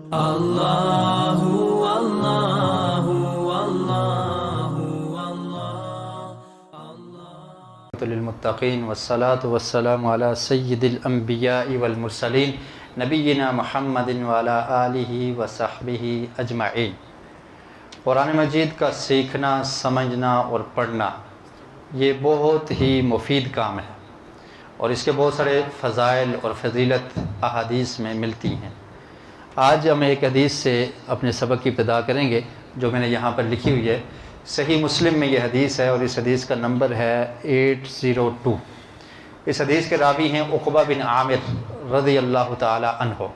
اللہ اللہ اللہ للمتقین والصلاة والسلام علی سید الانبیاء والمرسلین نبینا محمد وعلی آلہ وصحبہ اجمعین۔ قرآن مجید کا سیکھنا، سمجھنا اور پڑھنا یہ بہت ہی مفید کام ہے، اور اس کے بہت سارے فضائل اور فضیلت احادیث میں ملتی ہیں۔ آج ہم ایک حدیث سے اپنے سبق کی ابتدا کریں گے جو میں نے یہاں پر لکھی ہوئی ہے۔ صحیح مسلم میں یہ حدیث ہے اور اس حدیث کا نمبر ہے 802۔ اس حدیث کے راوی ہیں عقبہ بن عامر رضی اللہ تعالی عنہ۔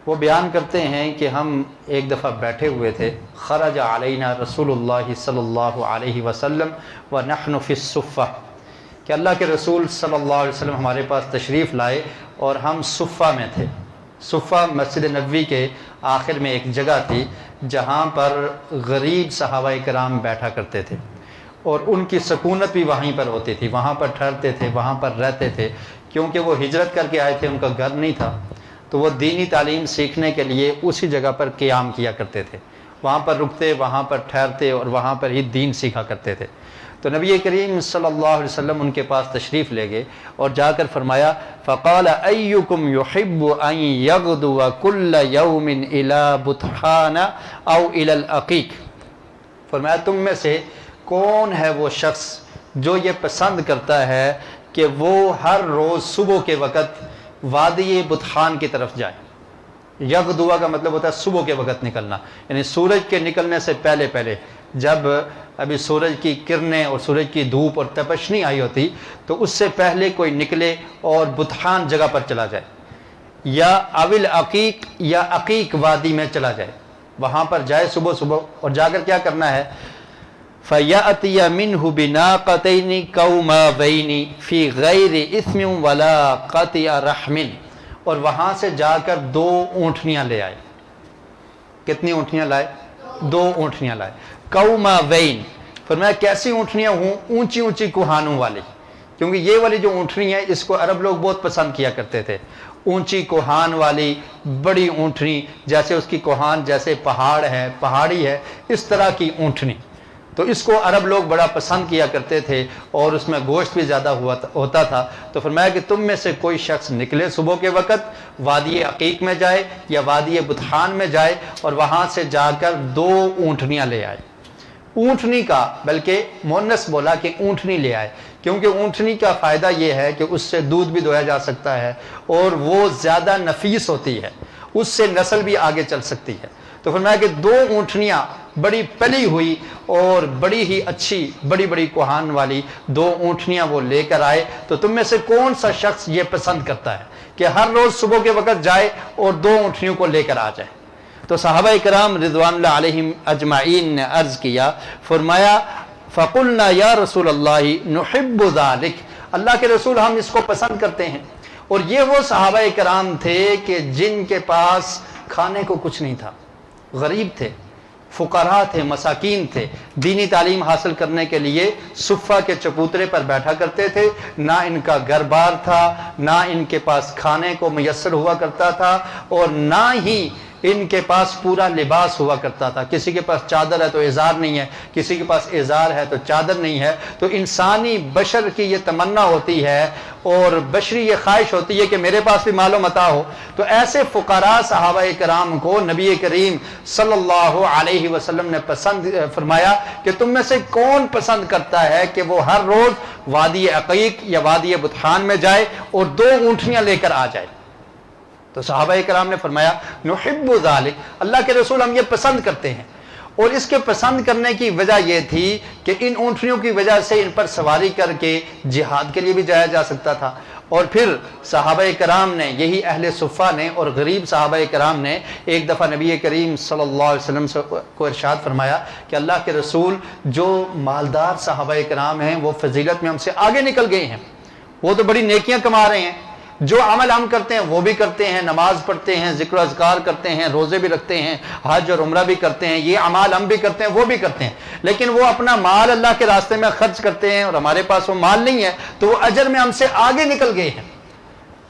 وہ بیان کرتے ہیں کہ ہم ایک دفعہ بیٹھے ہوئے تھے، خرج علینا رسول اللہ صلی اللہ علیہ وسلم ونحن فی الصفہ، کہ اللہ کے رسول صلی اللہ علیہ وسلم ہمارے پاس تشریف لائے اور ہم صفہ میں تھے۔ صفہ مسجد نبوی کے آخر میں ایک جگہ تھی جہاں پر غریب صحابہ کرام بیٹھا کرتے تھے، اور ان کی سکونت بھی وہیں پر ہوتی تھی، وہاں پر ٹھہرتے تھے، وہاں پر رہتے تھے، کیونکہ وہ ہجرت کر کے آئے تھے، ان کا گھر نہیں تھا، تو وہ دینی تعلیم سیکھنے کے لیے اسی جگہ پر قیام کیا کرتے تھے، وہاں پر رکتے، وہاں پر ٹھہرتے اور وہاں پر ہی دین سیکھا کرتے تھے۔ تو نبی کریم صلی اللہ علیہ وسلم ان کے پاس تشریف لے گئے اور جا کر فرمایا فقال ایکم یحب ان یغدو کل یوم الی بطحان او الی العقیق، فرمایا تم میں سے کون ہے وہ شخص جو یہ پسند کرتا ہے کہ وہ ہر روز صبح کے وقت وادی بطحان کی طرف جائے۔ یغدوا کا مطلب ہوتا ہے صبح کے وقت نکلنا، یعنی سورج کے نکلنے سے پہلے پہلے، جب ابھی سورج کی کرنیں اور سورج کی دھوپ اور تپش نہیں آئی ہوتی، تو اس سے پہلے کوئی نکلے اور بطحان جگہ پر چلا جائے، یا اول عقیق یا عقیق وادی میں چلا جائے، وہاں پر جائے صبح صبح، اور جا کر کیا کرنا ہے فَيَأْتِيَ مِنْهُ بِنَاقَتَيْنِ قَوْمَوَيْنِ فِي غَيْرِ إِثْمٍ وَلَا قَطِعَ رَحْمٍ، اور وہاں سے جا کر 2 اونٹنیاں لے آئے۔ کتنی اونٹنیاں لائے؟ 2 اونٹنیاں لائے۔ قوماوین، فرمایا کیسی اونٹنیاں ہوں؟ اونچی اونچی کوہانوں والی، کیونکہ یہ والی جو اونٹنی ہے اس کو عرب لوگ بہت پسند کیا کرتے تھے، اونچی کوہان والی بڑی اونٹنی، جیسے اس کی کوہان جیسے پہاڑ ہے، پہاڑی ہے، اس طرح کی اونٹنی، تو اس کو عرب لوگ بڑا پسند کیا کرتے تھے اور اس میں گوشت بھی زیادہ ہوتا تھا۔ تو فرمایا کہ تم میں سے کوئی شخص نکلے صبح کے وقت، وادی عقیق میں جائے یا وادی بطحان میں جائے اور وہاں سے جا کر 2 اونٹنیاں لے آئے۔ اونٹنی کا، بلکہ مؤنث بولا کہ اونٹنی لے آئے، کیونکہ اونٹنی کا فائدہ یہ ہے کہ اس سے دودھ بھی دویا جا سکتا ہے اور وہ زیادہ نفیس ہوتی ہے، اس سے نسل بھی آگے چل سکتی ہے۔ تو فرمایا کہ 2 اونٹنیاں بڑی پلی ہوئی اور بڑی ہی اچھی بڑی بڑی کوہان والی 2 اونٹنیاں وہ لے کر آئے۔ تو تم میں سے کون سا شخص یہ پسند کرتا ہے کہ ہر روز صبح کے وقت جائے اور 2 اونٹنیوں کو لے کر آ جائے؟ تو صحابہ کرام رضوان اللہ علیہم اجمعین نے عرض کیا، فرمایا فقلنا یا رسول اللہ نحب ذلک، اللہ کے رسول ہم اس کو پسند کرتے ہیں۔ اور یہ وہ صحابہ کرام تھے کہ جن کے پاس کھانے کو کچھ نہیں تھا، غریب تھے، فقراء تھے، مساکین تھے، دینی تعلیم حاصل کرنے کے لیے صفہ کے چبوترے پر بیٹھا کرتے تھے، نہ ان کا گھر بار تھا، نہ ان کے پاس کھانے کو میسر ہوا کرتا تھا، اور نہ ہی ان کے پاس پورا لباس ہوا کرتا تھا۔ کسی کے پاس چادر ہے تو ازار نہیں ہے، کسی کے پاس ازار ہے تو چادر نہیں ہے۔ تو انسانی بشر کی یہ تمنا ہوتی ہے اور بشری یہ خواہش ہوتی ہے کہ میرے پاس بھی مال و متاع ہو۔ تو ایسے فقراء صحابہ کرام کو نبی کریم صلی اللہ علیہ وسلم نے پسند فرمایا کہ تم میں سے کون پسند کرتا ہے کہ وہ ہر روز وادی عقیق یا وادی بطحان میں جائے اور 2 اونٹنیاں لے کر آ جائے؟ تو صحابہ کرام نے فرمایا نحب ذالک، اللہ کے رسول ہم یہ پسند کرتے ہیں۔ اور اس کے پسند کرنے کی وجہ یہ تھی کہ ان اونٹنیوں کی وجہ سے ان پر سواری کر کے جہاد کے لیے بھی جایا جا سکتا تھا۔ اور پھر صحابہ کرام نے، یہی اہل صفہ نے اور غریب صحابہ کرام نے ایک دفعہ نبی کریم صلی اللہ علیہ وسلم کو ارشاد فرمایا کہ اللہ کے رسول جو مالدار صحابہ کرام ہیں وہ فضیلت میں ہم سے آگے نکل گئے ہیں، وہ تو بڑی نیکیاں کما رہے ہیں، جو عمل ہم کرتے ہیں وہ بھی کرتے ہیں، نماز پڑھتے ہیں، ذکر و اذکار کرتے ہیں، روزے بھی رکھتے ہیں، حج اور عمرہ بھی کرتے ہیں، یہ اعمال ہم بھی کرتے ہیں، وہ بھی کرتے ہیں، لیکن وہ اپنا مال اللہ کے راستے میں خرچ کرتے ہیں اور ہمارے پاس وہ مال نہیں ہے، تو وہ اجر میں ہم سے آگے نکل گئے ہیں۔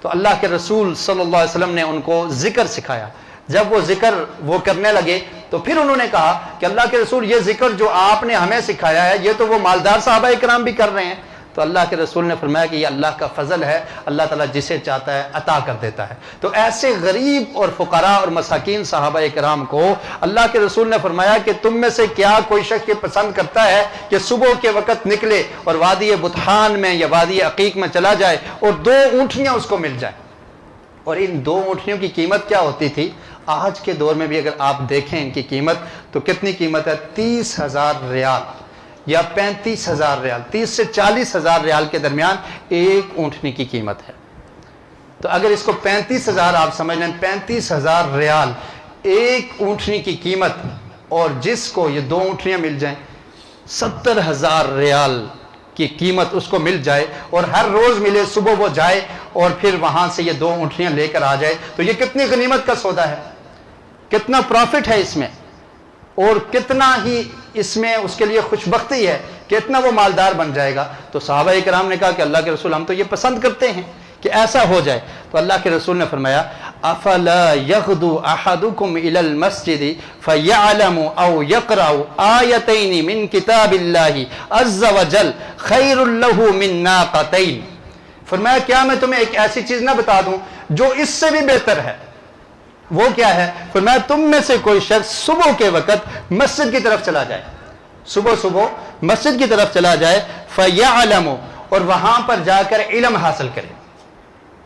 تو اللہ کے رسول صلی اللہ علیہ وسلم نے ان کو ذکر سکھایا، جب وہ ذکر وہ کرنے لگے تو پھر انہوں نے کہا کہ اللہ کے رسول یہ ذکر جو آپ نے ہمیں سکھایا ہے یہ تو وہ مالدار صحابہ کرام بھی کر رہے ہیں. تو اللہ کے رسول نے فرمایا کہ یہ اللہ کا فضل ہے, اللہ تعالیٰ جسے چاہتا ہے عطا کر دیتا ہے. تو ایسے غریب اور فقراء اور مساکین صحابہ کرام کو اللہ کے رسول نے فرمایا کہ تم میں سے کیا کوئی شخص یہ پسند کرتا ہے کہ صبح کے وقت نکلے اور وادی بطحان میں یا وادی عقیق میں چلا جائے اور 2 اونٹنیاں اس کو مل جائیں. اور ان 2 اونٹنیوں کی قیمت کیا ہوتی تھی؟ آج کے دور میں بھی اگر آپ دیکھیں ان کی قیمت تو کتنی قیمت ہے؟ 30,000 ریال یا 35,000 ریال, 30 سے 40,000 ریال کے درمیان ایک اونٹنی کی قیمت ہے. تو اگر اس کو 35,000 آپ سمجھ لیں, 35,000 ریال ایک اونٹنی کی قیمت, اور جس کو یہ 2 اونٹنیاں مل جائیں 70,000 ریال کی قیمت اس کو مل جائے اور ہر روز ملے, صبح وہ جائے اور پھر وہاں سے یہ 2 اونٹنیاں لے کر آ جائے, تو یہ کتنی غنیمت کا سودا ہے, کتنا پروفٹ ہے اس میں, اور کتنا ہی اس میں اس کے لیے خوش بختی ہے, کتنا وہ مالدار بن جائے گا. تو صحابہ کرام نے کہا کہ اللہ کے رسول ہم تو یہ پسند کرتے ہیں کہ ایسا ہو جائے. تو اللہ کے رسول نے فرمایا افلا یغدو احدکم الی المسجد فیعلم او یقرأ آیتین من کتاب اللہ عز وجل خیر له من ناقتین. فرمایا کیا میں تمہیں ایک ایسی چیز نہ بتا دوں جو اس سے بھی بہتر ہے؟ وہ کیا ہے؟ فرمایا تم میں سے کوئی شخص صبح کے وقت مسجد کی طرف چلا جائے, صبح مسجد کی طرف چلا جائے, فیعلم, اور وہاں پر جا کر علم حاصل کرے.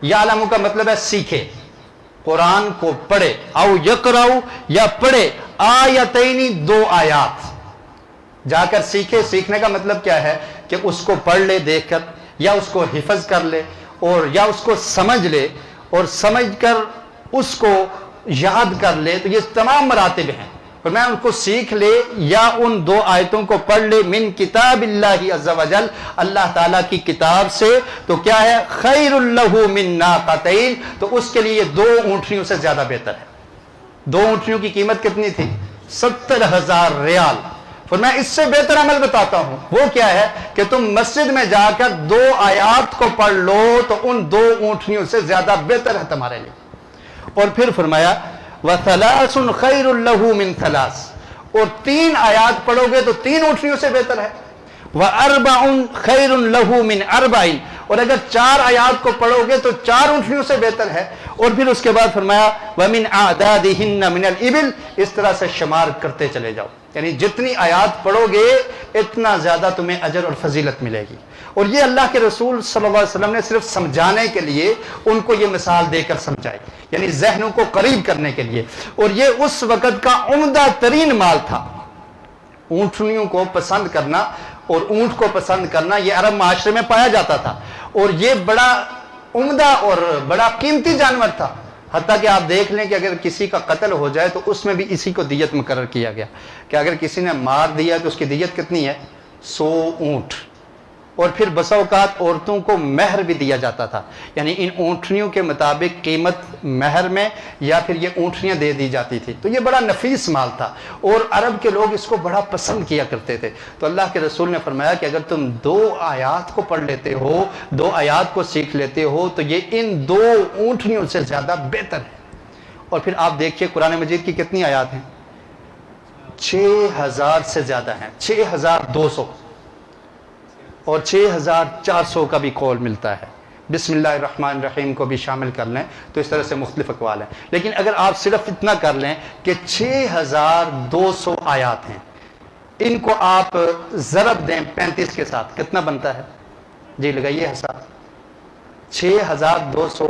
یعلم کا مطلب ہے سیکھے, قرآن کو پڑھے, او یقرأ یا پڑھے, آیتین 2 آیات, جا کر سیکھے. سیکھنے کا مطلب کیا ہے کہ اس کو پڑھ لے دیکھ کر, یا اس کو حفظ کر لے, اور یا اس کو سمجھ لے اور سمجھ کر اس کو یاد کر لے. تو یہ تمام مراتب ہیں. اور میں ان کو سیکھ لے یا ان 2 آیتوں کو پڑھ لے من کتاب اللہ عز وجل, اللہ تعالیٰ کی کتاب سے, تو کیا ہے؟ خیر له من ناقتین, تو اس کے لیے 2 اونٹنیوں سے زیادہ بہتر ہے. 2 اونٹنیوں کی قیمت کتنی تھی؟ 70,000 ریال. اور میں اس سے بہتر عمل بتاتا ہوں, وہ کیا ہے کہ تم مسجد میں جا کر 2 آیات کو پڑھ لو تو ان 2 اونٹنیوں سے زیادہ بہتر ہے تمہارے لیے. اور پھر فرمایا وَثَلَاثٌ خَيْرٌ لَهُ مِنْ ثَلَاثٍ, اور 3 آیات پڑھو گے تو 3 اونٹنیوں سے بہتر ہے. وَأَرْبَعٌ خَيْرٌ لَهُ مِنْ أَرْبَعٍ, اور اگر 4 آیات کو پڑھو گے تو 4 اونٹنیوں سے بہتر ہے. اور پھر اس کے بعد فرمایا وَمِنْ أَعْدَادِهِنَّ مِنَ الْإِبِلِ, اس طرح سے شمار کرتے چلے جاؤ, یعنی جتنی آیات پڑھو گے اتنا زیادہ تمہیں اجر اور فضیلت ملے گی. اور یہ اللہ کے رسول صلی اللہ علیہ وسلم نے صرف سمجھانے کے لیے ان کو یہ مثال دے کر سمجھائی, یعنی ذہنوں کو قریب کرنے کے لیے. اور یہ اس وقت کا عمدہ ترین مال تھا, اونٹنیوں کو پسند کرنا اور اونٹ کو پسند کرنا یہ عرب معاشرے میں پایا جاتا تھا, اور یہ بڑا عمدہ اور بڑا قیمتی جانور تھا. حتیٰ کہ آپ دیکھ لیں کہ اگر کسی کا قتل ہو جائے تو اس میں بھی اسی کو دیت مقرر کیا گیا کہ اگر کسی نے مار دیا تو اس کی دیت کتنی ہے؟ 100 اونٹ. اور پھر بسا اوقات عورتوں کو مہر بھی دیا جاتا تھا, یعنی ان اونٹنیوں کے مطابق قیمت مہر میں یا پھر یہ اونٹنیاں دے دی جاتی تھی. تو یہ بڑا نفیس مال تھا اور عرب کے لوگ اس کو بڑا پسند کیا کرتے تھے. تو اللہ کے رسول نے فرمایا کہ اگر تم 2 آیات کو پڑھ لیتے ہو, 2 آیات کو سیکھ لیتے ہو, تو یہ ان 2 اونٹنیوں سے زیادہ بہتر ہے. اور پھر آپ دیکھیے قرآن مجید کی کتنی آیات ہیں؟ 6,000 سے زیادہ ہیں, 6,200 اور 6,400 کا بھی قول ملتا ہے. بسم اللہ الرحمن الرحیم کو بھی شامل کر لیں تو اس طرح سے مختلف اقوال ہیں. لیکن اگر آپ صرف اتنا کر لیں کہ 6,200 آیات ہیں, ان کو آپ ضرب دیں 35 کے ساتھ, کتنا بنتا ہے؟ جی لگائیے حساب. 6,200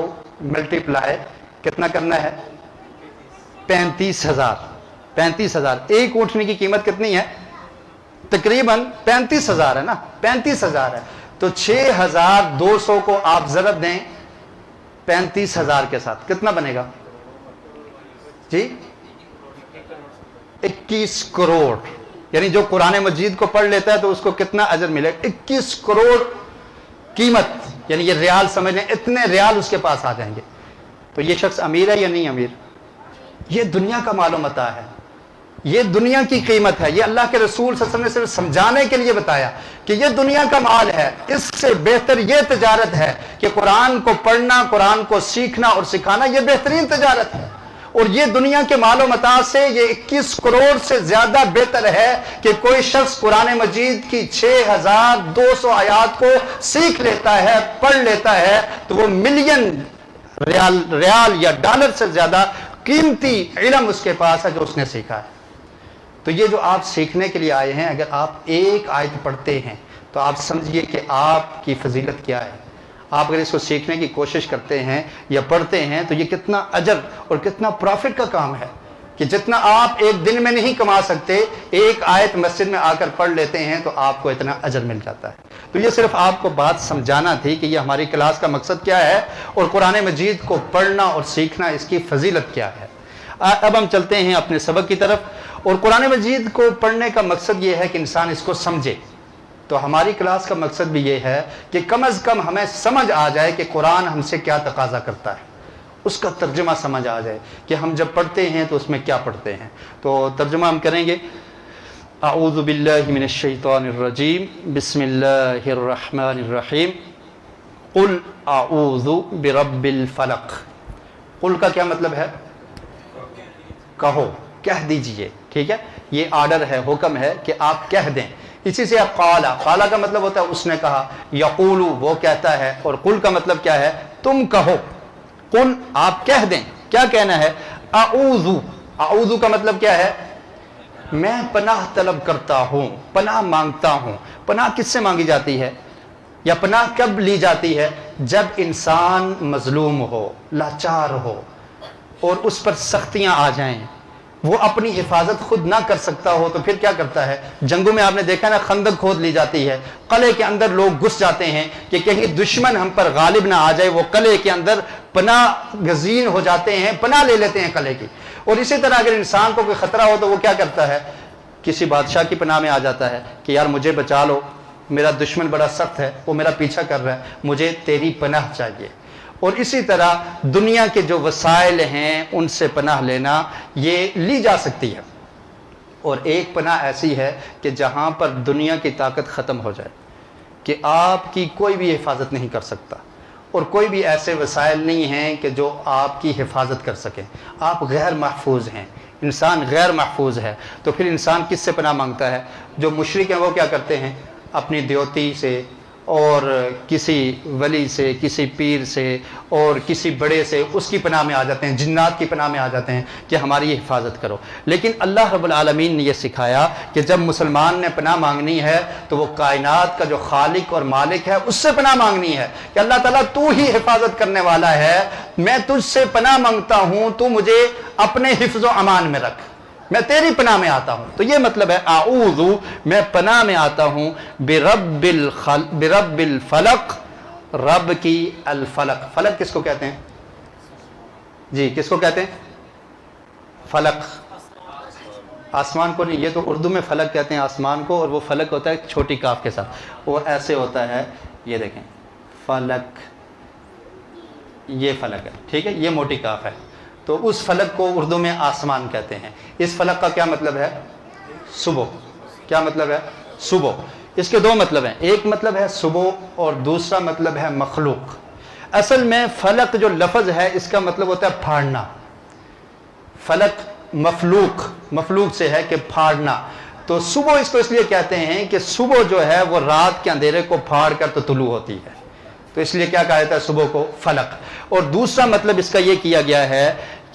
ملٹیپلائی کتنا کرنا ہے؟ 35,000. 35,000. ایک اونٹنی کی قیمت کتنی ہے؟ تقریباً 35,000 ہے نا, 35,000 ہے. تو 6,200 کو آپ ضرب دیں 35,000 کے ساتھ, کتنا بنے گا جی؟ 21 کروڑ. یعنی جو قرآن مجید کو پڑھ لیتا ہے تو اس کو کتنا اجر ملے گا؟ 21 کروڑ قیمت. یعنی یہ ریال سمجھ لیں, اتنے ریال اس کے پاس آ جائیں گے. تو یہ شخص امیر ہے یا نہیں امیر؟ یہ دنیا کا مال و متاع ہے, یہ دنیا کی قیمت ہے. یہ اللہ کے رسول صلی اللہ علیہ وسلم نے صرف سمجھانے کے لیے بتایا کہ یہ دنیا کا مال ہے. اس سے بہتر یہ تجارت ہے کہ قرآن کو پڑھنا, قرآن کو سیکھنا اور سکھانا, یہ بہترین تجارت ہے. اور یہ دنیا کے مال و متاع سے یہ 21 کروڑ سے زیادہ بہتر ہے کہ کوئی شخص قرآن مجید کی 6200 آیات کو سیکھ لیتا ہے، پڑھ لیتا ہے، تو وہ ملین ریال یا ڈالر سے زیادہ قیمتی علم اس کے پاس ہے جو اس نے سیکھا ہے۔ تو یہ جو آپ سیکھنے کے لیے آئے ہیں، اگر آپ ایک آیت پڑھتے ہیں تو آپ سمجھیے کہ آپ کی فضیلت کیا ہے۔ آپ اگر اس کو سیکھنے کی کوشش کرتے ہیں یا پڑھتے ہیں تو یہ کتنا اجر اور کتنا پروفٹ کا کام ہے کہ جتنا آپ ایک دن میں نہیں کما سکتے، ایک آیت مسجد میں آ کر پڑھ لیتے ہیں تو آپ کو اتنا اجر مل جاتا ہے۔ تو یہ صرف آپ کو بات سمجھانا تھی کہ یہ ہماری کلاس کا مقصد کیا ہے اور قرآن مجید کو پڑھنا اور سیکھنا اس کی فضیلت کیا ہے۔ اب ہم چلتے ہیں اپنے سبق کی طرف، اور قرآن مجید کو پڑھنے کا مقصد یہ ہے کہ انسان اس کو سمجھے۔ تو ہماری کلاس کا مقصد بھی یہ ہے کہ کم از کم ہمیں سمجھ آ جائے کہ قرآن ہم سے کیا تقاضا کرتا ہے، اس کا ترجمہ سمجھ آ جائے کہ ہم جب پڑھتے ہیں تو اس میں کیا پڑھتے ہیں۔ تو ترجمہ ہم کریں گے۔ اعوذ باللہ من الشیطان الرجیم، بسم اللہ الرحمن الرحیم۔ قل اعوذ برب الفلق۔ قل کا کیا مطلب ہے؟ کہو، کہہ دیجئے، ٹھیک ہے؟ یہ آرڈر ہے، حکم ہے کہ آپ کہہ دیں۔ اسی سے قالا، قالا کا مطلب ہوتا ہے اس نے کہا، یقول وہ کہتا ہے، اور قل کا مطلب کیا ہے؟ تم کہو۔ قل آپ کہہ دیں، کیا کہنا ہے؟ اعوذ، اعوذ کا مطلب کیا ہے؟ میں پناہ طلب کرتا ہوں، پناہ مانگتا ہوں۔ پناہ کس سے مانگی جاتی ہے یا پناہ کب لی جاتی ہے؟ جب انسان مظلوم ہو، لاچار ہو اور اس پر سختیاں آ جائیں، وہ اپنی حفاظت خود نہ کر سکتا ہو تو پھر کیا کرتا ہے؟ جنگوں میں آپ نے دیکھا نا، خندق کھود لی جاتی ہے، قلعے کے اندر لوگ گھس جاتے ہیں کہ کہیں دشمن ہم پر غالب نہ آ جائے، وہ قلعے کے اندر پناہ گزین ہو جاتے ہیں، پناہ لے لیتے ہیں قلعے کی۔ اور اسی طرح اگر انسان کو کوئی خطرہ ہو تو وہ کیا کرتا ہے؟ کسی بادشاہ کی پناہ میں آ جاتا ہے کہ یار مجھے بچا لو، میرا دشمن بڑا سخت ہے، وہ میرا پیچھا کر رہا ہے، مجھے تیری پناہ چاہیے۔ اور اسی طرح دنیا کے جو وسائل ہیں ان سے پناہ لینا یہ لی جا سکتی ہے۔ اور ایک پناہ ایسی ہے کہ جہاں پر دنیا کی طاقت ختم ہو جائے کہ آپ کی کوئی بھی حفاظت نہیں کر سکتا، اور کوئی بھی ایسے وسائل نہیں ہیں کہ جو آپ کی حفاظت کر سکیں، آپ غیر محفوظ ہیں، انسان غیر محفوظ ہے، تو پھر انسان کس سے پناہ مانگتا ہے؟ جو مشرک ہیں وہ کیا کرتے ہیں؟ اپنی دیوتی سے اور کسی ولی سے، کسی پیر سے اور کسی بڑے سے اس کی پناہ میں آ جاتے ہیں، جنات کی پناہ میں آ جاتے ہیں کہ ہماری حفاظت کرو۔ لیکن اللہ رب العالمین نے یہ سکھایا کہ جب مسلمان نے پناہ مانگنی ہے تو وہ کائنات کا جو خالق اور مالک ہے اس سے پناہ مانگنی ہے کہ اللہ تعالیٰ تو ہی حفاظت کرنے والا ہے، میں تجھ سے پناہ مانگتا ہوں، تو مجھے اپنے حفظ و امان میں رکھ، میں تیری پناہ میں آتا ہوں۔ تو یہ مطلب ہے اعوذ، میں پناہ میں آتا ہوں برب الفلق، رب کی الفلق۔ فلق کس کو کہتے ہیں جی؟ کس کو کہتے ہیں؟ فلق آسمان کو نہیں، یہ تو اردو میں فلق کہتے ہیں آسمان کو، اور وہ فلق ہوتا ہے چھوٹی کاف کے ساتھ، وہ ایسے ہوتا ہے، یہ دیکھیں فلق، یہ فلق ہے، ٹھیک ہے، یہ موٹی کاف ہے، تو اس فلک کو اردو میں آسمان کہتے ہیں۔ اس فلک کا کیا مطلب ہے؟ صبح۔ کیا مطلب ہے؟ صبح۔ اس کے دو مطلب ہیں، ایک مطلب ہے صبح اور دوسرا مطلب ہے مخلوق۔ اصل میں فلک جو لفظ ہے اس کا مطلب ہوتا ہے پھاڑنا۔ فلک مفلوق سے ہے کہ پھاڑنا، تو صبح اس کو اس لیے کہتے ہیں کہ صبح جو ہے وہ رات کے اندھیرے کو پھاڑ کر تو طلوع ہوتی ہے، تو اس لیے کیا کہا جاتا ہے صبح کو؟ فلک۔ اور دوسرا مطلب اس کا یہ کیا گیا ہے،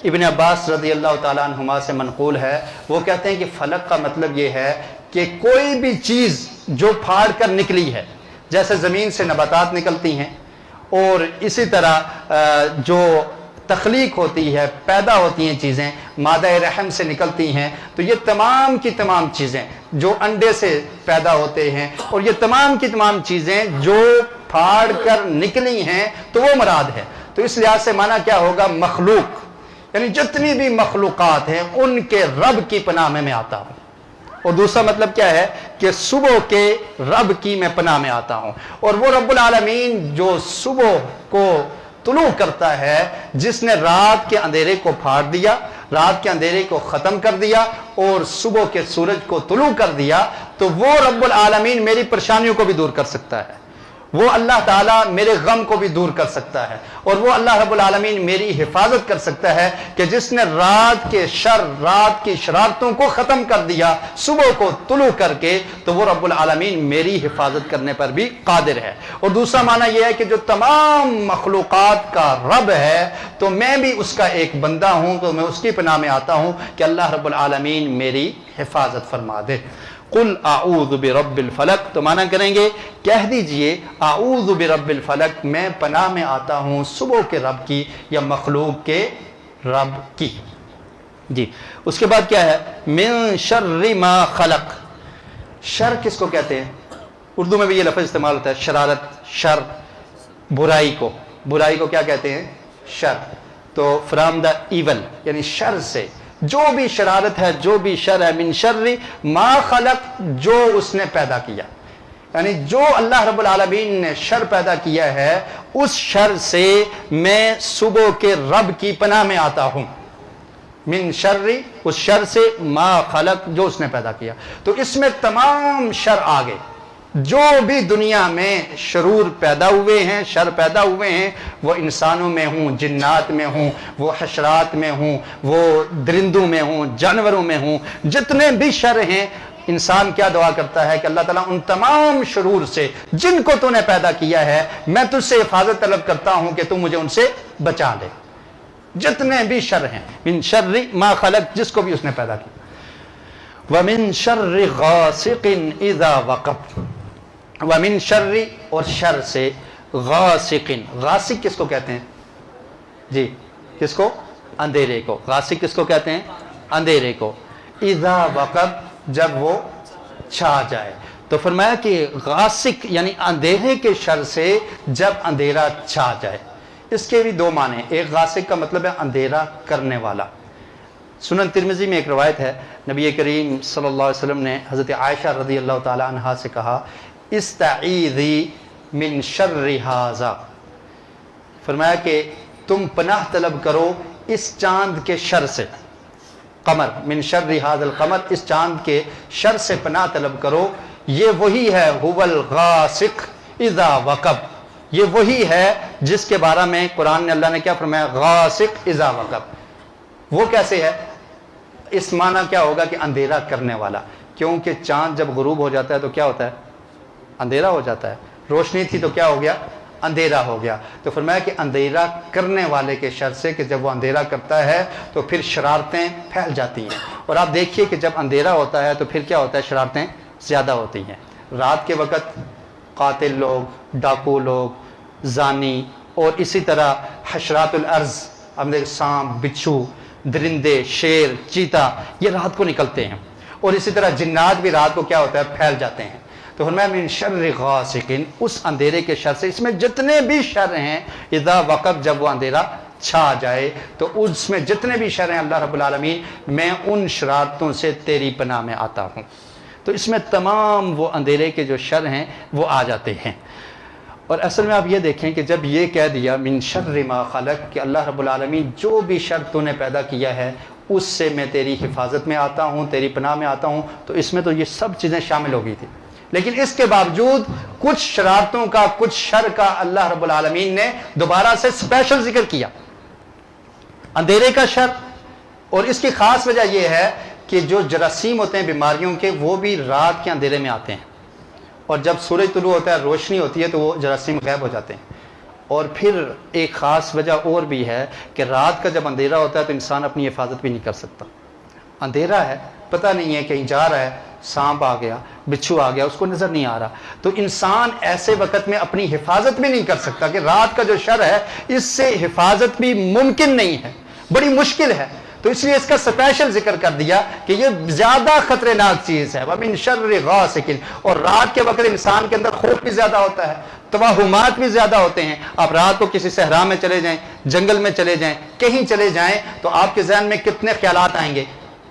ابن عباس رضی اللہ تعالیٰ عنہما سے منقول ہے، وہ کہتے ہیں کہ فلک کا مطلب یہ ہے کہ کوئی بھی چیز جو پھاڑ کر نکلی ہے، جیسے زمین سے نباتات نکلتی ہیں اور اسی طرح جو تخلیق ہوتی ہے، پیدا ہوتی ہیں چیزیں، مادہ رحم سے نکلتی ہیں، تو یہ تمام کی تمام چیزیں جو انڈے سے پیدا ہوتے ہیں اور یہ تمام کی تمام چیزیں جو پھاڑ کر نکلی ہیں تو وہ مراد ہے۔ تو اس لحاظ سے معنی کیا ہوگا؟ مخلوق، یعنی جتنی بھی مخلوقات ہیں ان کے رب کی پناہ میں آتا ہوں۔ اور دوسرا مطلب کیا ہے کہ صبح کے رب کی میں پناہ میں آتا ہوں، اور وہ رب العالمین جو صبح کو طلوع کرتا ہے، جس نے رات کے اندھیرے کو پھاڑ دیا، رات کے اندھیرے کو ختم کر دیا اور صبح کے سورج کو طلوع کر دیا، تو وہ رب العالمین میری پریشانیوں کو بھی دور کر سکتا ہے، وہ اللہ تعالیٰ میرے غم کو بھی دور کر سکتا ہے، اور وہ اللہ رب العالمین میری حفاظت کر سکتا ہے کہ جس نے رات کے شر، رات کی شرارتوں کو ختم کر دیا صبح کو طلوع کر کے، تو وہ رب العالمین میری حفاظت کرنے پر بھی قادر ہے۔ اور دوسرا معنی یہ ہے کہ جو تمام مخلوقات کا رب ہے تو میں بھی اس کا ایک بندہ ہوں، تو میں اس کی پناہ میں آتا ہوں کہ اللہ رب العالمین میری حفاظت فرما دے۔ قل اعوذ برب الفلق، تو معنی کریں گے کہہ دیجئے اعوذ برب الفلق، میں پناہ میں آتا ہوں صبح کے رب کی یا مخلوق کے رب کی۔ جی اس کے بعد کیا ہے؟ من شر ما خلق، شر کس کو کہتے ہیں؟ اردو میں بھی یہ لفظ استعمال ہوتا ہے، شرارت، شر، برائی کو کیا کہتے ہیں؟ شر۔ تو فرام دا ایول، یعنی شر سے، جو بھی شرارت ہے، جو بھی شر ہے، من شر ما خلق، جو اس نے پیدا کیا، یعنی جو اللہ رب العالمین نے شر پیدا کیا ہے اس شر سے میں صبح کے رب کی پناہ میں آتا ہوں۔ من شر، اس شر سے، ما خلق، جو اس نے پیدا کیا۔ تو اس میں تمام شر آ گئے، جو بھی دنیا میں شرور پیدا ہوئے ہیں، شر پیدا ہوئے ہیں، وہ انسانوں میں ہوں، جنات میں ہوں، وہ حشرات میں ہوں، وہ درندوں میں ہوں، جانوروں میں ہوں، جتنے بھی شر ہیں، انسان کیا دعا کرتا ہے کہ اللہ تعالیٰ ان تمام شرور سے جن کو تو نے پیدا کیا ہے، میں تجھ سے حفاظت طلب کرتا ہوں کہ تو مجھے ان سے بچا لے، جتنے بھی شر ہیں۔ من شر ما خلق، جس کو بھی اس نے پیدا کیا۔ وَمِن شَرِّ غَاسِقٍ إِذَا وَقَبَ، وَمِن شَرِّ، اور شر سے، غاسقٍ، غاسق کس کو کہتے ہیں؟ جی کس کو؟ اندھیرے کو۔ غاسق کس کو کہتے ہیں؟ اندھیرے کو۔ اذا وقب، جب وہ چھا جائے۔ تو فرمایا کہ غاسق یعنی اندھیرے کے شر سے جب اندھیرا چھا جائے۔ اس کے بھی دو معنی ہیں، ایک غاسق کا مطلب ہے اندھیرا کرنے والا۔ سنن ترمذی میں ایک روایت ہے، نبی کریم صلی اللہ علیہ وسلم نے حضرت عائشہ رضی اللہ تعالی عنہا سے کہا استعیذی من شر ھذا، فرمایا کہ تم پناہ طلب کرو اس چاند کے شر سے، قمر، من شر ھذا القمر، اس چاند کے شر سے پناہ طلب کرو۔ یہ وہی ہے، هو الغاسق اذا وقب، یہ وہی ہے جس کے بارے میں قرآن نے اللہ نے کیا فرمایا؟ غاسق اذا وقب۔ وہ کیسے ہے؟ اس معنی کیا ہوگا کہ اندھیرا کرنے والا، کیونکہ چاند جب غروب ہو جاتا ہے تو کیا ہوتا ہے؟ اندھیرا ہو جاتا ہے۔ روشنی تھی تو کیا ہو گیا؟ اندھیرا ہو گیا۔ تو فرمایا کہ اندھیرا کرنے والے کے شر سے، کہ جب وہ اندھیرا کرتا ہے تو پھر شرارتیں پھیل جاتی ہیں، اور آپ دیکھیے کہ جب اندھیرا ہوتا ہے تو پھر کیا ہوتا ہے؟ شرارتیں زیادہ ہوتی ہیں۔ رات کے وقت قاتل لوگ، ڈاکو لوگ، زانی، اور اسی طرح حشرات الارض، ہمیں سانپ، بچھو، درندے، شیر، چیتا، یہ رات کو نکلتے ہیں، اور اسی طرح جنات بھی رات کو کیا ہوتا ہے؟ پھیل جاتے ہیں۔ تو فرمایا من شر غاسق، اس اندھیرے کے شر سے، اس میں جتنے بھی شر ہیں، اذا وقب، جب وہ اندھیرا چھا جائے، تو اس میں جتنے بھی شر ہیں اللہ رب العالمین میں ان شرارتوں سے تیری پناہ میں آتا ہوں۔ تو اس میں تمام وہ اندھیرے کے جو شر ہیں وہ آ جاتے ہیں۔ اور اصل میں آپ یہ دیکھیں کہ جب یہ کہہ دیا من شر ما خلق، کہ اللہ رب العالمین جو بھی شر تو نے پیدا کیا ہے اس سے میں تیری حفاظت میں آتا ہوں، تیری پناہ میں آتا ہوں، تو اس میں تو یہ سب چیزیں شامل ہو گئی تھی، لیکن اس کے باوجود کچھ شرارتوں کا، کچھ شر کا اللہ رب العالمین نے دوبارہ سے اسپیشل ذکر کیا، اندھیرے کا شر۔ اور اس کی خاص وجہ یہ ہے کہ جو جراثیم ہوتے ہیں بیماریوں کے، وہ بھی رات کے اندھیرے میں آتے ہیں، اور جب سورج طلوع ہوتا ہے، روشنی ہوتی ہے، تو وہ جراثیم غائب ہو جاتے ہیں۔ اور پھر ایک خاص وجہ اور بھی ہے کہ رات کا جب اندھیرا ہوتا ہے تو انسان اپنی حفاظت بھی نہیں کر سکتا، اندھیرا ہے، پتہ نہیں ہے، کہیں جا رہا ہے، سانپ آ گیا، بچھو آ گیا، اس کو نظر نہیں آ رہا، تو انسان ایسے وقت میں اپنی حفاظت بھی نہیں کر سکتا، کہ رات کا جو شر ہے اس سے حفاظت بھی ممکن نہیں ہے، بڑی مشکل ہے۔ تو اس لیے اس کا اسپیشل ذکر کر دیا کہ یہ زیادہ خطرناک چیز ہے، وَمِن شَرِّ غَاسِقٍ، اور رات کے وقت انسان کے اندر خوف بھی زیادہ ہوتا ہے، توہمات بھی زیادہ ہوتے ہیں۔ آپ رات کو کسی صحرا میں چلے جائیں، جنگل میں چلے جائیں، کہیں چلے جائیں، تو آپ کے ذہن میں کتنے خیالات آئیں گے،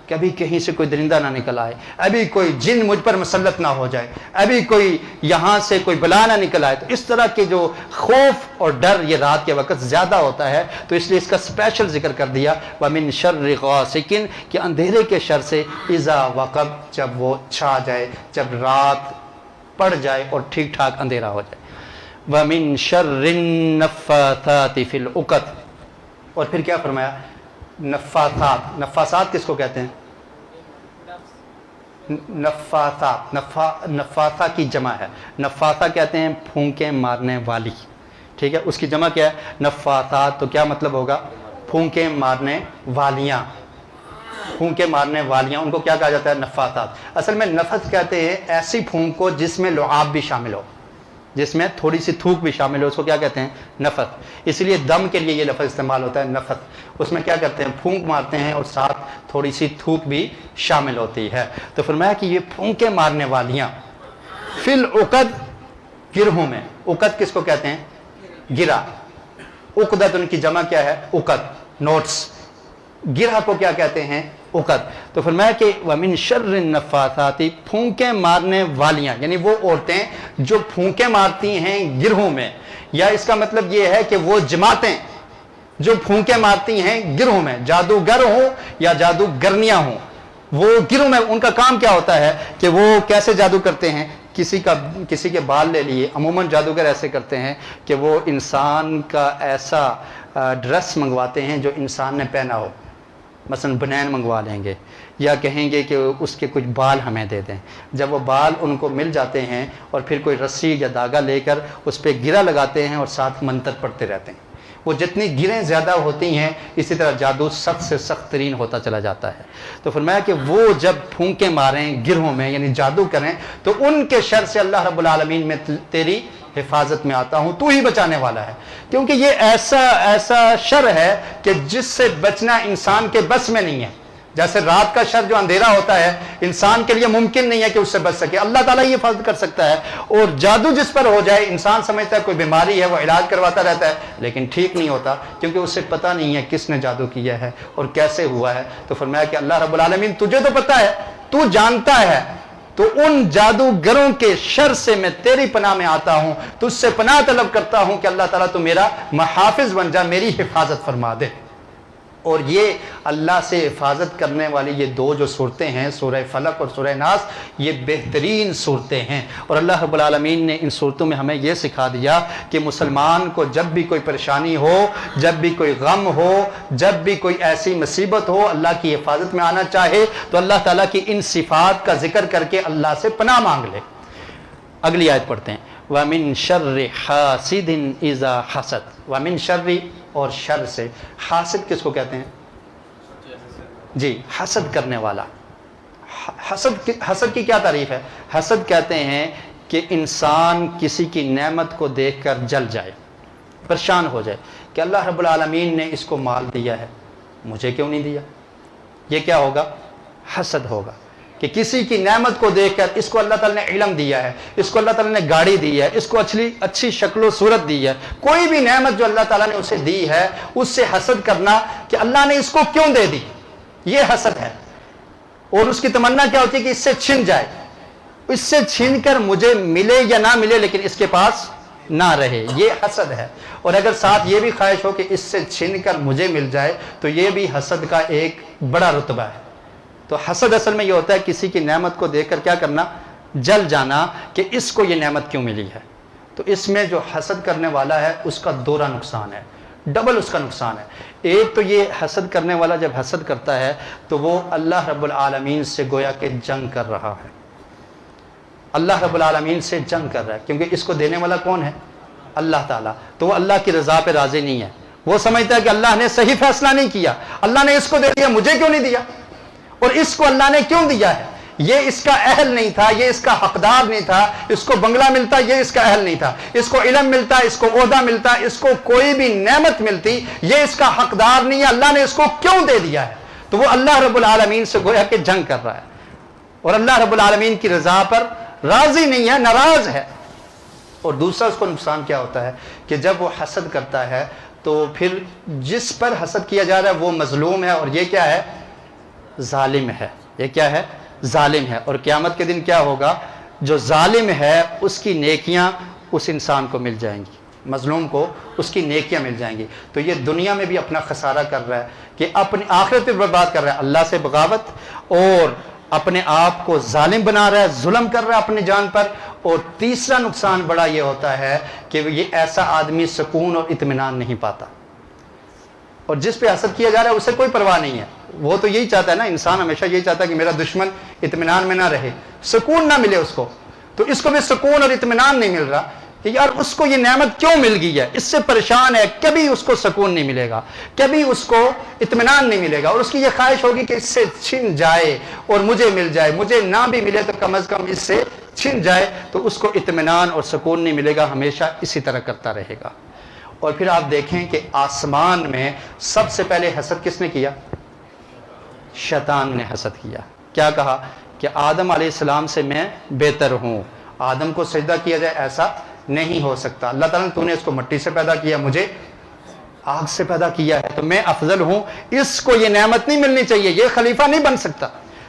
کبھی کہیں سے کوئی درندہ نہ نکل آئے، ابھی کوئی جن مجھ پر مسلط نہ ہو جائے، ابھی کوئی یہاں سے کوئی بلا نہ نکل آئے۔ تو اس طرح کے جو خوف اور ڈر یہ رات کے وقت زیادہ ہوتا ہے، تو اس لیے اس کا اسپیشل ذکر کر دیا وَمِن شَرِّ غَاسِقٍ، کہ اندھیرے کے شر سے، اذا وقب، جب وہ چھا جائے، جب رات پڑ جائے اور ٹھیک ٹھاک اندھیرا ہو جائے۔ وَمِن شَرِّ النَّفَّاثَاتِ فِي الْعُقَدِ، اور پھر کیا فرمایا؟ نفاثات. نفاثات کس کو کہتے ہیں؟ نفاثات. نفاثہ کی جمع ہے. نفاثہ کہتے ہیں پھونکیں مارنے والی. ٹھیک ہے، اس کی جمع کیا ہے؟ نفاثات. تو کیا مطلب ہوگا؟ پھونکیں مارنے والیاں. پھونکیں مارنے والیاں ان کو کیا کہا جاتا ہے؟ نفاثات. اصل میں نفث کہتے ہیں ایسی پھونک کو جس میں لعاب بھی شامل ہو، جس میں تھوڑی سی تھوک بھی شامل ہو، اس کو کیا کہتے ہیں؟ نفث. اس لیے دم کے لیے یہ لفظ استعمال ہوتا ہے نفث. اس میں کیا کرتے ہیں؟ پھونک مارتے ہیں اور ساتھ تھوڑی سی تھوک بھی شامل ہوتی ہے. تو فرمایا کہ یہ پھونکیں مارنے والیاں فی العقد، گرہوں میں. عقد کس کو کہتے ہیں؟ گرہ. عقدت ان کی جمع کیا ہے؟ عقد. نوٹس. گرہ کو کیا کہتے ہیں؟ عقد. تو فرمایا کہ وَمِن شَرِّ النَّفَّاثَاتِ، پھونکیں مارنے والیاں، یعنی وہ عورتیں جو پھونکیں مارتی ہیں گرہوں میں، یا اس کا مطلب یہ ہے کہ وہ جماعتیں جو پھونکیں مارتی ہیں گرہوں میں، جادوگر ہوں یا جادوگرنیاں ہوں، وہ گرہوں میں ان کا کام کیا ہوتا ہے کہ وہ کیسے جادو کرتے ہیں؟ کسی کے بال لے لیے. عموماً جادوگر ایسے کرتے ہیں کہ وہ انسان کا ایسا ڈریس منگواتے ہیں جو انسان نے پہنا ہو. مثلا بنین منگوا لیں گے، یا کہیں گے کہ اس کے کچھ بال ہمیں دے دیں. جب وہ بال ان کو مل جاتے ہیں اور پھر کوئی رسی یا دھاگا لے کر اس پہ گرہ لگاتے ہیں اور ساتھ منتر پڑھتے رہتے ہیں. وہ جتنی گرہیں زیادہ ہوتی ہیں اسی طرح جادو سخت سے سخت ترین ہوتا چلا جاتا ہے. تو فرمایا کہ وہ جب پھونکیں ماریں گرہوں میں یعنی جادو کریں تو ان کے شر سے اللہ رب العالمین میں تیری حفاظت میں آتا ہوں، تو ہی بچانے والا ہے. کیونکہ یہ ایسا شر ہے کہ جس سے بچنا انسان کے بس میں نہیں ہے. جیسے رات کا شر جو اندھیرا ہوتا ہے انسان کے لیے ممکن نہیں ہے کہ اس سے بچ سکے، اللہ تعالیٰ یہ حفاظت کر سکتا ہے. اور جادو جس پر ہو جائے انسان سمجھتا ہے کوئی بیماری ہے، وہ علاج کرواتا رہتا ہے لیکن ٹھیک نہیں ہوتا، کیونکہ اسے پتہ نہیں ہے کس نے جادو کیا ہے اور کیسے ہوا ہے. تو فرمایا کہ اللہ رب العالمین تجھے تو پتہ ہے، تو جانتا ہے، تو ان جادوگروں کے شر سے میں تیری پناہ میں آتا ہوں، تجھ سے پناہ طلب کرتا ہوں کہ اللہ تعالیٰ تو میرا محافظ بن جا، میری حفاظت فرما دے. اور یہ اللہ سے حفاظت کرنے والی یہ دو جو صورتیں ہیں، سورہ فلق اور سورہ ناس، یہ بہترین صورتیں ہیں. اور اللہ رب العالمین نے ان صورتوں میں ہمیں یہ سکھا دیا کہ مسلمان کو جب بھی کوئی پریشانی ہو، جب بھی کوئی غم ہو، جب بھی کوئی ایسی مصیبت ہو، اللہ کی حفاظت میں آنا چاہے تو اللہ تعالیٰ کی ان صفات کا ذکر کر کے اللہ سے پناہ مانگ لے. اگلی آیت پڑھتے ہیں. وَمِن شَرِّ حَاسِدٍ إِذَا حَسَدَ. وَمِن شَرِّ، اور شر سے. حاسد کس کو کہتے ہیں؟ جی، حسد کرنے والا. حسد کی کیا تعریف ہے؟ حسد کہتے ہیں کہ انسان کسی کی نعمت کو دیکھ کر جل جائے، پریشان ہو جائے کہ اللہ رب العالمین نے اس کو مال دیا ہے، مجھے کیوں نہیں دیا. یہ کیا ہوگا؟ حسد ہوگا. کہ کسی کی نعمت کو دیکھ کر، اس کو اللہ تعالیٰ نے علم دیا ہے، اس کو اللہ تعالیٰ نے گاڑی دی ہے، اس کو اچھی شکل و صورت دی ہے، کوئی بھی نعمت جو اللہ تعالیٰ نے اسے دی ہے اس سے حسد کرنا کہ اللہ نے اس کو کیوں دے دی، یہ حسد ہے. اور اس کی تمنا کیا ہوتی ہے کہ اس سے چھن جائے، اس سے چھن کر مجھے ملے یا نہ ملے لیکن اس کے پاس نہ رہے، یہ حسد ہے. اور اگر ساتھ یہ بھی خواہش ہو کہ اس سے چھن کر مجھے مل جائے تو یہ بھی حسد کا ایک بڑا رتبہ ہے. تو حسد اصل میں یہ ہوتا ہے کسی کی نعمت کو دیکھ کر کیا کرنا؟ جل جانا کہ اس کو یہ نعمت کیوں ملی ہے. تو اس میں جو حسد کرنے والا ہے اس کا دوہرا نقصان ہے، ڈبل اس کا نقصان ہے. ایک تو یہ حسد کرنے والا جب حسد کرتا ہے تو وہ اللہ رب العالمین سے گویا کہ جنگ کر رہا ہے، اللہ رب العالمین سے جنگ کر رہا ہے، کیونکہ اس کو دینے والا کون ہے؟ اللہ تعالیٰ. تو وہ اللہ کی رضا پہ راضی نہیں ہے، وہ سمجھتا ہے کہ اللہ نے صحیح فیصلہ نہیں کیا، اللہ نے اس کو دے دیا، مجھے کیوں نہیں دیا، اور اس کو اللہ نے کیوں دیا ہے، یہ اس کا اہل نہیں تھا، یہ اس کا حقدار نہیں تھا. اس کو بنگلہ ملتا، یہ اس کا اہل نہیں تھا. اس کو علم ملتا، اس کو عہدہ ملتا، اس کو کوئی بھی نعمت ملتی، یہ اس کا حقدار نہیں ہے، اللہ نے اس کو کیوں دے دیا ہے. تو وہ اللہ رب العالمین سے گویا کہ جنگ کر رہا ہے اور اللہ رب العالمین کی رضا پر راضی نہیں ہے، ناراض ہے. اور دوسرا اس کو نقصان کیا ہوتا ہے کہ جب وہ حسد کرتا ہے تو پھر جس پر حسد کیا جا رہا ہے وہ مظلوم ہے، اور یہ کیا ہے؟ ظالم ہے. یہ کیا ہے؟ ظالم ہے. اور قیامت کے دن کیا ہوگا؟ جو ظالم ہے اس کی نیکیاں اس انسان کو مل جائیں گی، مظلوم کو اس کی نیکیاں مل جائیں گی. تو یہ دنیا میں بھی اپنا خسارہ کر رہا ہے کہ اپنی آخرت پہ برباد کر رہا ہے. اللہ سے بغاوت اور اپنے آپ کو ظالم بنا رہا ہے، ظلم کر رہا ہے اپنی جان پر. اور تیسرا نقصان بڑا یہ ہوتا ہے کہ یہ ایسا آدمی سکون اور اطمینان نہیں پاتا. اور جس پہ حسد کیا جا رہا ہے اسے کوئی پرواہ نہیں ہے. وہ تو یہی چاہتا ہے نا، انسان ہمیشہ یہی چاہتا ہے کہ میرا دشمن اطمینان میں نہ رہے، سکون نہ ملے اس کو. تو اس کو بھی سکون اور اطمینان نہیں مل رہا کہ یار اس کو یہ نعمت کیوں مل گئی ہے، اس سے پریشان ہے، کبھی اس کو سکون نہیں ملے گا، کبھی اس کو اطمینان نہیں ملے گا. اور اس کی یہ خواہش ہوگی کہ اس سے چھن جائے اور مجھے مل جائے، مجھے نہ بھی ملے تو کم از کم اس سے چھن جائے. تو اس کو اطمینان اور سکون نہیں ملے گا، ہمیشہ اسی طرح کرتا رہے گا. اور پھر آپ دیکھیں کہ آسمان میں سب سے پہلے حسد کس نے کیا؟ شیطان نے حسد کیا. کیا کہا؟ کہ آدم علیہ السلام سے میں بہتر ہوں، آدم کو سجدہ کیا جائے ایسا نہیں ہو سکتا. اللہ تعالیٰ نے تو نے اس کو مٹی سے پیدا کیا، مجھے آگ سے پیدا کیا ہے، تو میں افضل ہوں، اس کو یہ نعمت نہیں ملنی چاہیے، یہ خلیفہ نہیں بن سکتا.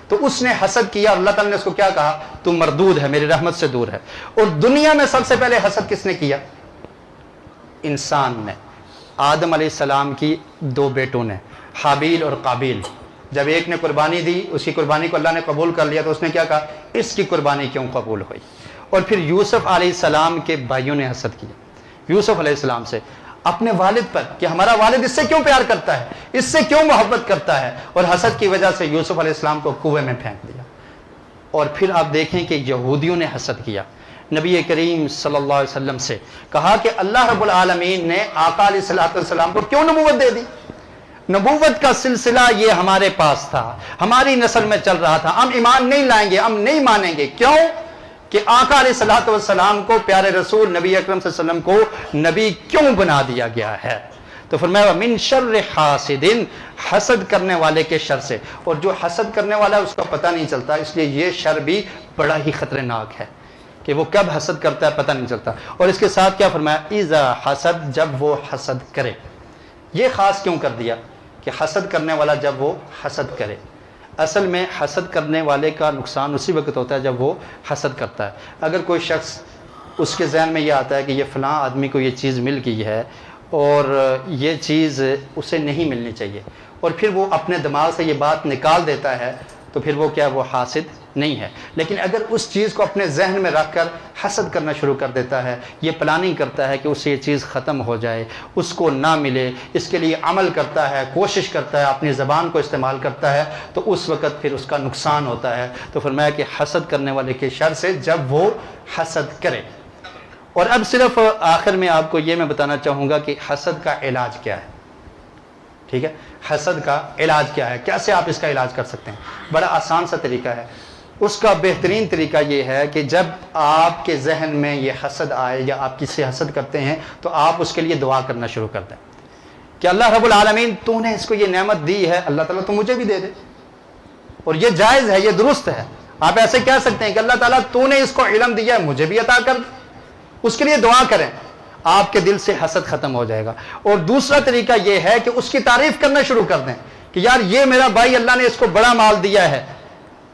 تو اس نے حسد کیا. اللہ تعالیٰ نے اس کو کیا کہا؟ تو مردود ہے، میری رحمت سے دور ہے. اور دنیا میں سب سے پہلے حسد کس نے کیا؟ انسان نے. آدم علیہ السلام کی دو بیٹوں نے، حابیل اور قابیل. جب ایک نے قربانی دی، اس کی قربانی کو اللہ نے قبول کر لیا، تو اس نے کیا کہا؟ اس کی قربانی کیوں قبول ہوئی؟ اور پھر یوسف علیہ السلام کے بھائیوں نے حسد کیا یوسف علیہ السلام سے، اپنے والد پر، کہ ہمارا والد اس سے کیوں پیار کرتا ہے، اس سے کیوں محبت کرتا ہے. اور حسد کی وجہ سے یوسف علیہ السلام کو کنویں میں پھینک دیا. اور پھر آپ دیکھیں کہ یہودیوں نے حسد کیا. نبی کریم صلی اللہ علیہ وسلم سے کہا کہ اللہ رب العالمین نے آقا علیہ السلام کو کیوں نبوت دے دی؟ نبوت کا سلسلہ یہ ہمارے پاس تھا، ہماری نسل میں چل رہا تھا، ہم ایمان نہیں لائیں گے، ہم نہیں مانیں گے. کیوں؟ کہ آقا علیہ السلام کو، پیارے رسول نبی اکرم صلی اللہ علیہ وسلم کو نبی کیوں بنا دیا گیا ہے؟ تو فرمایا من شر حاسد، حسد کرنے والے کے شر سے. اور جو حسد کرنے والا ہے اس کا پتہ نہیں چلتا، اس لیے یہ شر بھی بڑا ہی خطرناک ہے کہ وہ کب حسد کرتا ہے پتہ نہیں چلتا. اور اس کے ساتھ کیا فرمایا؟ اذا حسد، جب وہ حسد کرے. یہ خاص کیوں کر دیا کہ حسد کرنے والا جب وہ حسد کرے؟ اصل میں حسد کرنے والے کا نقصان اسی وقت ہوتا ہے جب وہ حسد کرتا ہے. اگر کوئی شخص، اس کے ذہن میں یہ آتا ہے کہ یہ فلاں آدمی کو یہ چیز مل گئی ہے اور یہ چیز اسے نہیں ملنی چاہیے، اور پھر وہ اپنے دماغ سے یہ بات نکال دیتا ہے، تو پھر وہ کیا؟ وہ حاسد نہیں ہے. لیکن اگر اس چیز کو اپنے ذہن میں رکھ کر حسد کرنا شروع کر دیتا ہے، یہ پلاننگ کرتا ہے کہ اس سے یہ چیز ختم ہو جائے، اس کو نہ ملے، اس کے لیے عمل کرتا ہے، کوشش کرتا ہے، اپنی زبان کو استعمال کرتا ہے، تو اس وقت پھر اس کا نقصان ہوتا ہے. تو فرمایا کہ حسد کرنے والے کے شر سے جب وہ حسد کرے. اور اب صرف آخر میں آپ کو یہ میں بتانا چاہوں گا کہ حسد کا علاج کیا ہے. ٹھیک ہے، حسد کا علاج کیا ہے، کیسے آپ اس کا علاج کر سکتے ہیں؟ بڑا آسان سا طریقہ ہے. اس کا بہترین طریقہ یہ ہے کہ جب آپ کے ذہن میں یہ حسد آئے یا آپ کسی سے حسد کرتے ہیں تو آپ اس کے لیے دعا کرنا شروع کر دیں کہ اللہ رب العالمین تو نے اس کو یہ نعمت دی ہے، اللہ تعالیٰ تو مجھے بھی دے دے. اور یہ جائز ہے، یہ درست ہے. آپ ایسے کہہ سکتے ہیں کہ اللہ تعالیٰ تو نے اس کو علم دیا ہے، مجھے بھی عطا کر. اس کے لیے دعا کریں، آپ کے دل سے حسد ختم ہو جائے گا. اور دوسرا طریقہ یہ ہے کہ اس کی تعریف کرنا شروع کر دیں کہ یار یہ میرا بھائی، اللہ نے اس کو بڑا مال دیا ہے،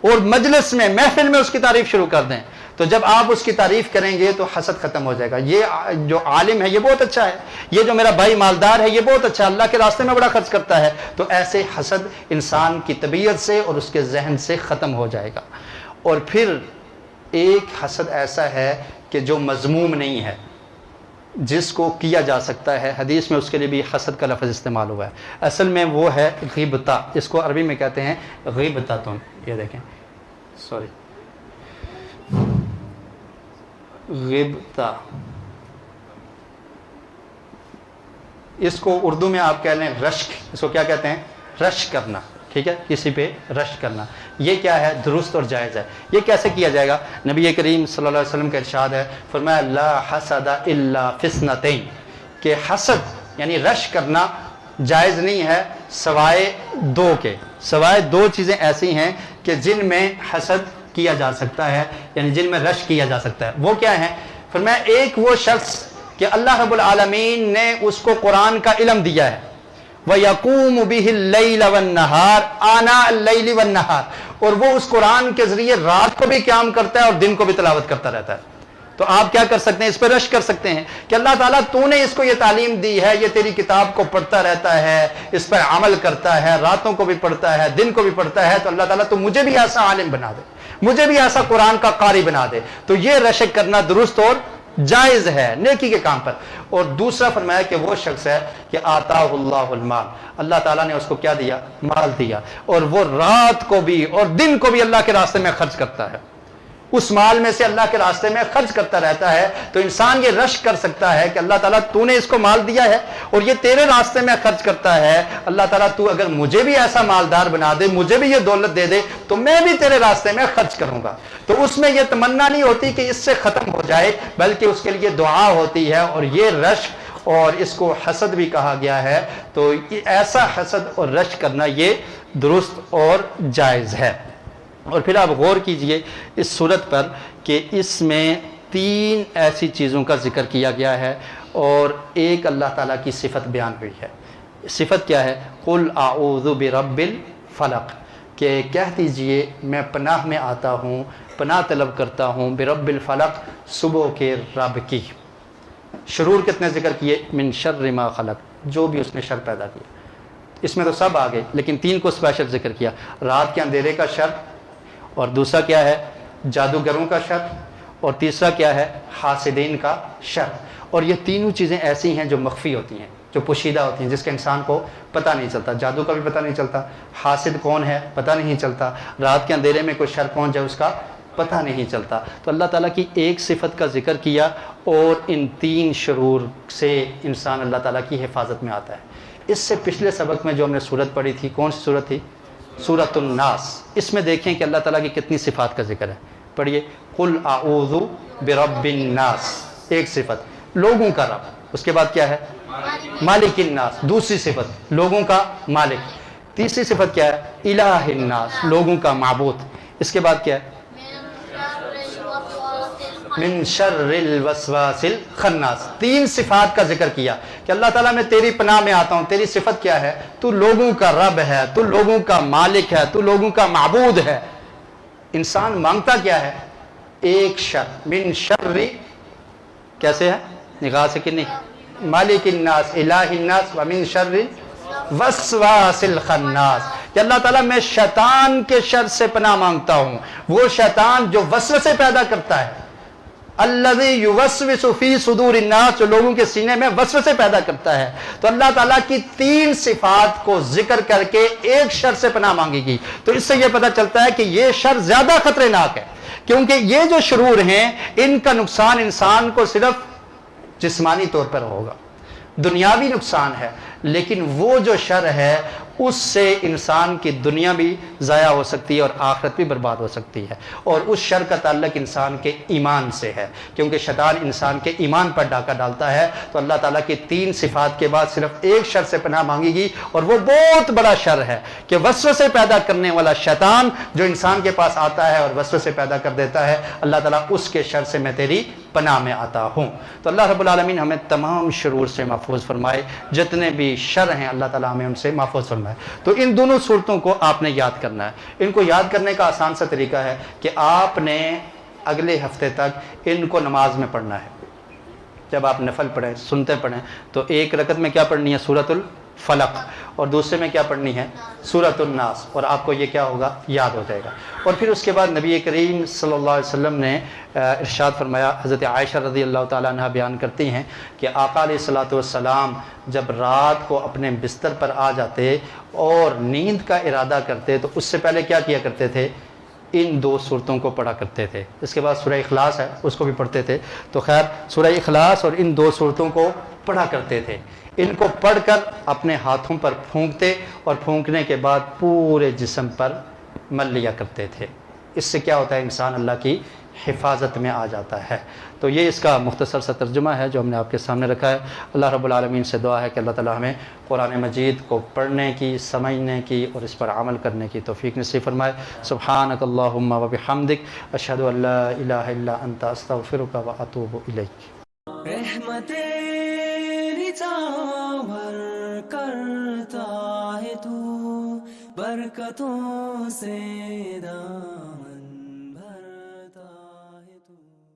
اور مجلس میں، محفل میں اس کی تعریف شروع کر دیں. تو جب آپ اس کی تعریف کریں گے تو حسد ختم ہو جائے گا. یہ جو عالم ہے یہ بہت اچھا ہے، یہ جو میرا بھائی مالدار ہے یہ بہت اچھا ہے، اللہ کے راستے میں بڑا خرچ کرتا ہے. تو ایسے حسد انسان کی طبیعت سے اور اس کے ذہن سے ختم ہو جائے گا. اور پھر ایک حسد ایسا ہے کہ جو مذموم نہیں ہے، جس کو کیا جا سکتا ہے. حدیث میں اس کے لیے بھی حسد کا لفظ استعمال ہوا ہے. اصل میں وہ ہے غیبتہ، اس کو عربی میں کہتے ہیں غیبتۃ. یہ دیکھیں، سوری، غیبتہ، اس کو اردو میں آپ کہہ لیں رشک. اس کو کیا کہتے ہیں؟ رشک کرنا. ٹھیک ہے، کسی پہ رشک کرنا. یہ کیا ہے؟ درست اور جائز ہے. یہ کیسے کیا جائے گا؟ نبی کریم صلی اللہ علیہ وسلم کا ارشاد ہے، فرمایا لا حسد الا فی اثنتین، کہ حسد یعنی رشک کرنا جائز نہیں ہے سوائے دو کے. سوائے دو چیزیں ایسی ہیں کہ جن میں حسد کیا جا سکتا ہے، یعنی جن میں رشک کیا جا سکتا ہے. وہ کیا ہیں؟ فرمایا ایک وہ شخص کہ اللہ رب العالمین نے اس کو قرآن کا علم دیا ہے، وَيَقُومُ بِهِ اللَّيْلَ وَالنَّهَارِ آنَاءَ اللَّيْلِ وَالنَّهَارِ، اور وہ اس قرآن کے ذریعے رات کو بھی قیام کرتا ہے اور دن کو بھی تلاوت کرتا رہتا ہے. تو آپ کیا کر سکتے ہیں؟ اس پہ رش کر سکتے ہیں کہ اللہ تعالیٰ تو نے اس کو یہ تعلیم دی ہے، یہ تیری کتاب کو پڑھتا رہتا ہے، اس پر عمل کرتا ہے، راتوں کو بھی پڑھتا ہے، دن کو بھی پڑھتا ہے، تو اللہ تعالیٰ تو مجھے بھی ایسا عالم بنا دے، مجھے بھی ایسا قرآن کا قاری بنا دے۔ تو یہ رشک کرنا درست اور جائز ہے نیکی کے کام پر۔ اور دوسرا فرمایا کہ وہ شخص ہے کہ آتاہ اللہ المال، اللہ تعالیٰ نے اس کو کیا دیا؟ مال دیا، اور وہ رات کو بھی اور دن کو بھی اللہ کے راستے میں خرچ کرتا ہے، اس مال میں سے اللہ کے راستے میں خرچ کرتا رہتا ہے۔ تو انسان یہ رشک کر سکتا ہے کہ اللہ تعالیٰ تو نے اس کو مال دیا ہے اور یہ تیرے راستے میں خرچ کرتا ہے، اللہ تعالیٰ تو اگر مجھے بھی ایسا مالدار بنا دے، مجھے بھی یہ دولت دے دے، تو میں بھی تیرے راستے میں خرچ کروں گا۔ تو اس میں یہ تمنا نہیں ہوتی کہ اس سے ختم ہو جائے، بلکہ اس کے لیے دعا ہوتی ہے، اور یہ رشک اور اس کو حسد بھی کہا گیا ہے۔ تو ایسا حسد اور رشک کرنا یہ درست اور جائز ہے۔ اور پھر آپ غور کیجئے اس صورت پر کہ اس میں 3 ایسی چیزوں کا ذکر کیا گیا ہے، اور ایک اللہ تعالیٰ کی صفت بیان ہوئی ہے۔ صفت کیا ہے؟ قل اعوذ برب الفلق، کہ کہہ دیجئے میں پناہ میں آتا ہوں، پناہ طلب کرتا ہوں برب الفلق، صبح کے رب کی۔ شرور کتنے ذکر کیے؟ من شر ما خلق، جو بھی اس نے شر پیدا کیا۔ اس میں تو سب آ گئے، لیکن 3 کو اسپیشل ذکر کیا۔ رات کے اندھیرے کا شر، اور دوسرا کیا ہے؟ جادوگروں کا شر، اور تیسرا کیا ہے؟ حاسدین کا شر۔ اور یہ تینوں چیزیں ایسی ہیں جو مخفی ہوتی ہیں، جو پوشیدہ ہوتی ہیں، جس کے انسان کو پتہ نہیں چلتا۔ جادو کا بھی پتہ نہیں چلتا، حاسد کون ہے پتہ نہیں چلتا، رات کے اندھیرے میں کوئی شر پہنچ جائے اس کا پتہ نہیں چلتا۔ تو اللہ تعالیٰ کی ایک صفت کا ذکر کیا، اور ان 3 شرور سے انسان اللہ تعالیٰ کی حفاظت میں آتا ہے۔ اس سے پچھلے سبق میں جو ہم نے صورت پڑھی تھی، کون سی صورت تھی؟ سورۃ الناس۔ اس میں دیکھیں کہ اللہ تعالیٰ کی کتنی صفات کا ذکر ہے۔ پڑھیے، قل اعوذ برب الناس، ایک صفت لوگوں کا رب، اس کے بعد کیا ہے؟ مالک الناس، دوسری صفت لوگوں کا مالک، تیسری صفت کیا ہے؟ الہ الناس، لوگوں کا معبود، اس کے بعد کیا ہے؟ من شر الوسواس الخناس۔ 3 صفات کا ذکر کیا کہ اللہ تعالیٰ میں تیری پناہ میں آتا ہوں۔ تیری صفت کیا ہے؟ تو لوگوں کا رب ہے، تو لوگوں کا مالک ہے، تو لوگوں کا معبود ہے۔ انسان مانگتا کیا ہے؟ ایک شر، من شر، کیسے ہے؟ نگاہ سے کہ نہیں، مالک الناس، الہ الناس، ومن شر وسواس الخناس، کہ اللہ تعالیٰ میں شیطان کے شر سے پناہ مانگتا ہوں، وہ شیطان جو وسوسے پیدا کرتا ہے، الذی یوسوس فی صدور الناس، جو لوگوں کے سینے میں وسوسے پیدا کرتا ہے۔ تو اللہ تعالیٰ کی 3 صفات کو ذکر کر کے ایک شر سے پناہ مانگے گی۔ تو اس سے یہ پتہ چلتا ہے کہ یہ شر زیادہ خطرناک ہے، کیونکہ یہ جو شرور ہیں ان کا نقصان انسان کو صرف جسمانی طور پر ہوگا، دنیاوی نقصان ہے، لیکن وہ جو شر ہے اس سے انسان کی دنیا بھی ضائع ہو سکتی ہے اور آخرت بھی برباد ہو سکتی ہے۔ اور اس شر کا تعلق انسان کے ایمان سے ہے، کیونکہ شیطان انسان کے ایمان پر ڈاکہ ڈالتا ہے۔ تو اللہ تعالیٰ کی 3 صفات کے بعد صرف ایک شر سے پناہ مانگے گی، اور وہ بہت بڑا شر ہے کہ وسوسے پیدا کرنے والا شیطان جو انسان کے پاس آتا ہے اور وسوسے پیدا کر دیتا ہے، اللہ تعالیٰ اس کے شر سے میں تیری پناہ میں آتا ہوں۔ تو اللہ رب العالمین ہمیں تمام شرور سے محفوظ فرمائے، جتنے بھی شر ہیں اللہ تعالیٰ ہمیں ان سے محفوظ فرمائے۔ تو ان دونوں صورتوں کو آپ نے یاد کرنا ہے۔ ان کو یاد کرنے کا آسان سا طریقہ ہے کہ آپ نے اگلے ہفتے تک ان کو نماز میں پڑھنا ہے۔ جب آپ نفل پڑھیں، سنتے پڑھیں، تو ایک رکعت میں کیا پڑھنی ہے؟ سورۃ الفلق، اور دوسرے میں کیا پڑھنی ہے؟ سورۃ الناس، اور آپ کو یہ کیا ہوگا؟ یاد ہو جائے گا۔ اور پھر اس کے بعد نبی کریم صلی اللہ علیہ وسلم نے ارشاد فرمایا، حضرت عائشہ رضی اللہ تعالیٰ عنہ بیان کرتی ہیں کہ آقا علیہ الصلوۃ والسلام جب رات کو اپنے بستر پر آ جاتے اور نیند کا ارادہ کرتے تو اس سے پہلے کیا کیا کرتے تھے؟ ان 2 صورتوں کو پڑھا کرتے تھے۔ اس کے بعد سورہ اخلاص ہے، اس کو بھی پڑھتے تھے۔ تو خیر، سورہ اخلاص اور ان 2 صورتوں کو پڑھا کرتے تھے۔ ان کو پڑھ کر اپنے ہاتھوں پر پھونکتے، اور پھونکنے کے بعد پورے جسم پر مل لیا کرتے تھے۔ اس سے کیا ہوتا ہے؟ انسان اللہ کی حفاظت میں آ جاتا ہے۔ تو یہ اس کا مختصر سا ترجمہ ہے جو ہم نے آپ کے سامنے رکھا ہے۔ اللہ رب العالمین سے دعا ہے کہ اللہ تعالیٰ ہمیں قرآن مجید کو پڑھنے کی، سمجھنے کی اور اس پر عمل کرنے کی توفیق نصیب فرمائے۔ سبحانک اللہم و بحمدک، اشہد ان لا الہ الا انت، استغفرک و اتوب الیک۔ رحمتیں نچاور کرتا ہے تو برکتوں سے